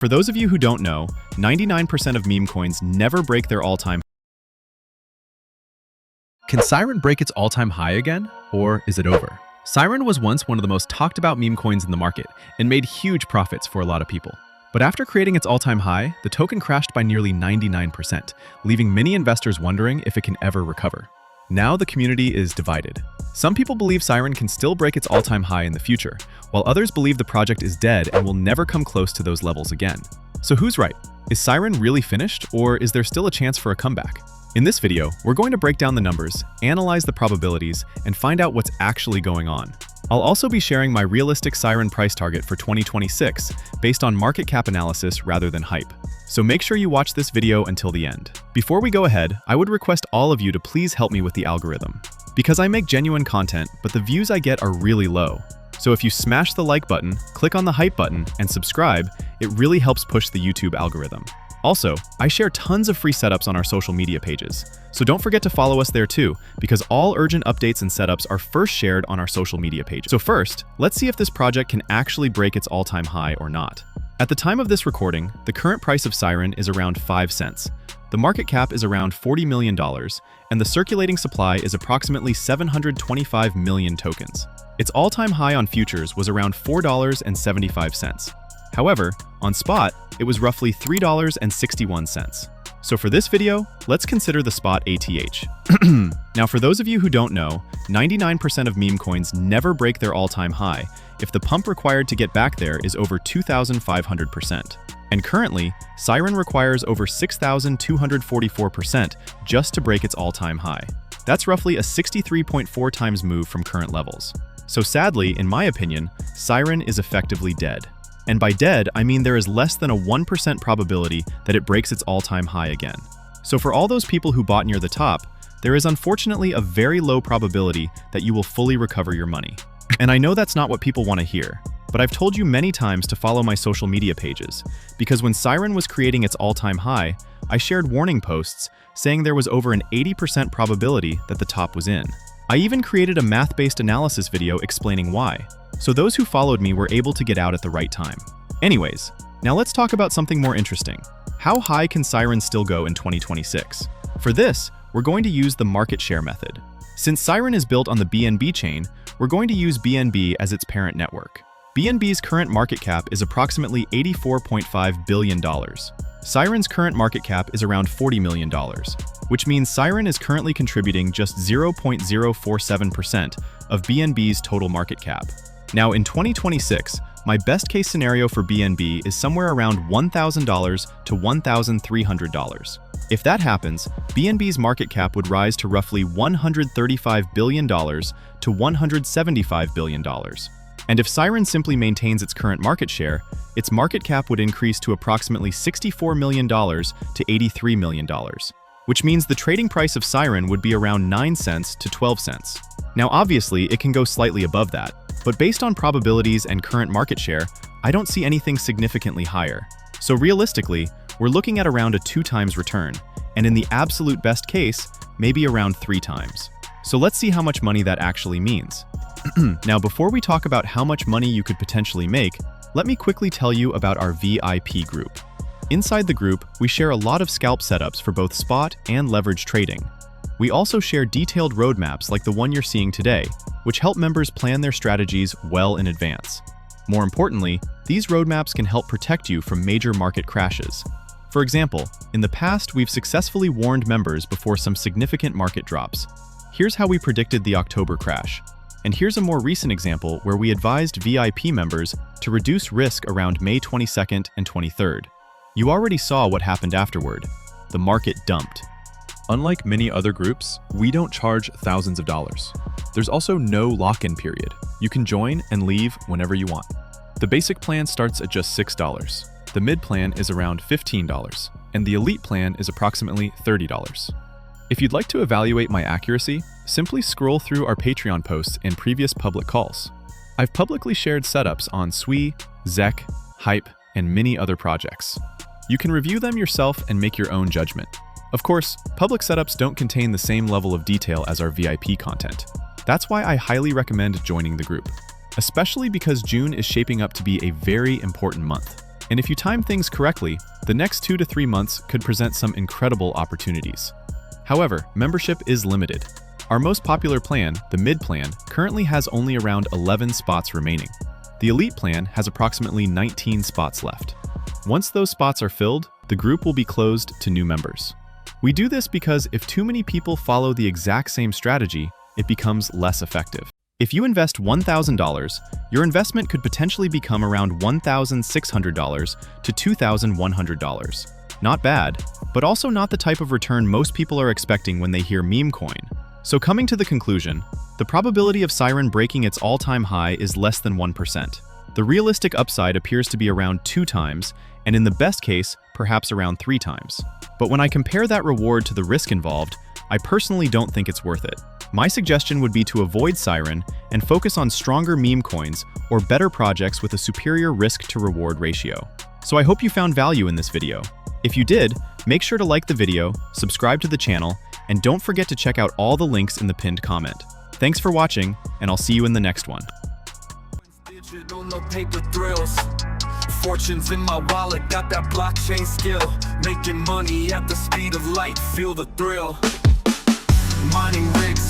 For those of you who don't know, 99% of meme coins never break their all-time. Can Siren break its all-time high again, or is it over? Siren was once one of the most talked about meme coins in the market and made huge profits for a lot of people. But after creating its all-time high, the token crashed by nearly 99%, leaving many investors wondering if it can ever recover. Now the community is divided. Some people believe Siren can still break its all-time high in the future, while others believe the project is dead and will never come close to those levels again. So who's right? Is Siren really finished, or is there still a chance for a comeback? In this video, we're going to break down the numbers, analyze the probabilities, and find out what's actually going on. I'll also be sharing my realistic Siren price target for 2026 based on market cap analysis rather than hype. So make sure you watch this video until the end. Before we go ahead, I would request all of you to please help me with the algorithm. Because I make genuine content, but the views I get are really low. So if you smash the like button, click on the hype button, and subscribe, it really helps push the YouTube algorithm. Also, I share tons of free setups on our social media pages, so don't forget to follow us there too, because all urgent updates and setups are first shared on our social media page. So first, let's see if this project can actually break its all-time high or not. At the time of this recording, the current price of Siren is around 5 cents. The market cap is around $40 million, and the circulating supply is approximately 725 million tokens. Its all-time high on futures was around $4.75. However, on spot, it was roughly $3.61. So for this video, let's consider the spot ATH. Now for those of you who don't know, 99% of meme coins never break their all-time high if the pump required to get back there is over 2,500%. And currently, Siren requires over 6,244% just to break its all-time high. That's roughly a 63.4 times move from current levels. So sadly, in my opinion, Siren is effectively dead. And by dead, I mean there is less than a 1% probability that it breaks its all-time high again. So for all those people who bought near the top, there is unfortunately a very low probability that you will fully recover your money. And I know that's not what people want to hear, but I've told you many times to follow my social media pages, because when Siren was creating its all-time high, I shared warning posts saying there was over an 80% probability that the top was in. I even created a math-based analysis video explaining why. So those who followed me were able to get out at the right time. Anyways, now let's talk about something more interesting. How high can Siren still go in 2026? For this, we're going to use the market share method. Since Siren is built on the BNB chain, we're going to use BNB as its parent network. BNB's current market cap is approximately $84.5 billion. Siren's current market cap is around $40 million, which means Siren is currently contributing just 0.047% of BNB's total market cap. Now in 2026, my best case scenario for BNB is somewhere around $1,000 to $1,300. If that happens, BNB's market cap would rise to roughly $135 billion to $175 billion. And if Siren simply maintains its current market share, its market cap would increase to approximately $64 million to $83 million, which means the trading price of Siren would be around 9 cents to 12 cents. Now obviously, it can go slightly above that, but based on probabilities and current market share, I don't see anything significantly higher. So realistically, we're looking at around a 2 times return, and in the absolute best case, maybe around 3 times. So let's see how much money that actually means. Now before we talk about how much money you could potentially make, let me quickly tell you about our VIP group. Inside the group, we share a lot of scalp setups for both spot and leverage trading. We also share detailed roadmaps like the one you're seeing today, which help members plan their strategies well in advance. More importantly, these roadmaps can help protect you from major market crashes. For example, in the past, we've successfully warned members before some significant market drops. Here's how we predicted the October crash. And here's a more recent example where we advised VIP members to reduce risk around May 22nd and 23rd. You already saw what happened afterward. The market dumped. Unlike many other groups, we don't charge thousands of dollars. There's also no lock-in period. You can join and leave whenever you want. The basic plan starts at just $6. The mid plan is around $15, and the elite plan is approximately $30. If you'd like to evaluate my accuracy, simply scroll through our Patreon posts and previous public calls. I've publicly shared setups on Sui, Zek, Hype, and many other projects. You can review them yourself and make your own judgment. Of course, public setups don't contain the same level of detail as our VIP content. That's why I highly recommend joining the group, especially because June is shaping up to be a very important month. And if you time things correctly, the next 2 to 3 months could present some incredible opportunities. However, membership is limited. Our most popular plan, the Mid plan, currently has only around 11 spots remaining. The Elite plan has approximately 19 spots left. Once those spots are filled, the group will be closed to new members. We do this because if too many people follow the exact same strategy, it becomes less effective. If you invest $1,000, your investment could potentially become around $1,600 to $2,100. Not bad, but also not the type of return most people are expecting when they hear meme coin. So coming to the conclusion, the probability of Siren breaking its all-time high is less than 1%. The realistic upside appears to be around 2 times, and in the best case, perhaps around 3 times. But when I compare that reward to the risk involved, I personally don't think it's worth it. My suggestion would be to avoid Siren and focus on stronger meme coins or better projects with a superior risk-to-reward ratio. So I hope you found value in this video. If you did, make sure to like the video, subscribe to the channel, and don't forget to check out all the links in the pinned comment. Thanks for watching, and I'll see you in the next one. Digital, no paper thrills. Fortunes in my wallet, got that blockchain skill. Making money at the speed of light, feel the thrill. Mining rigs.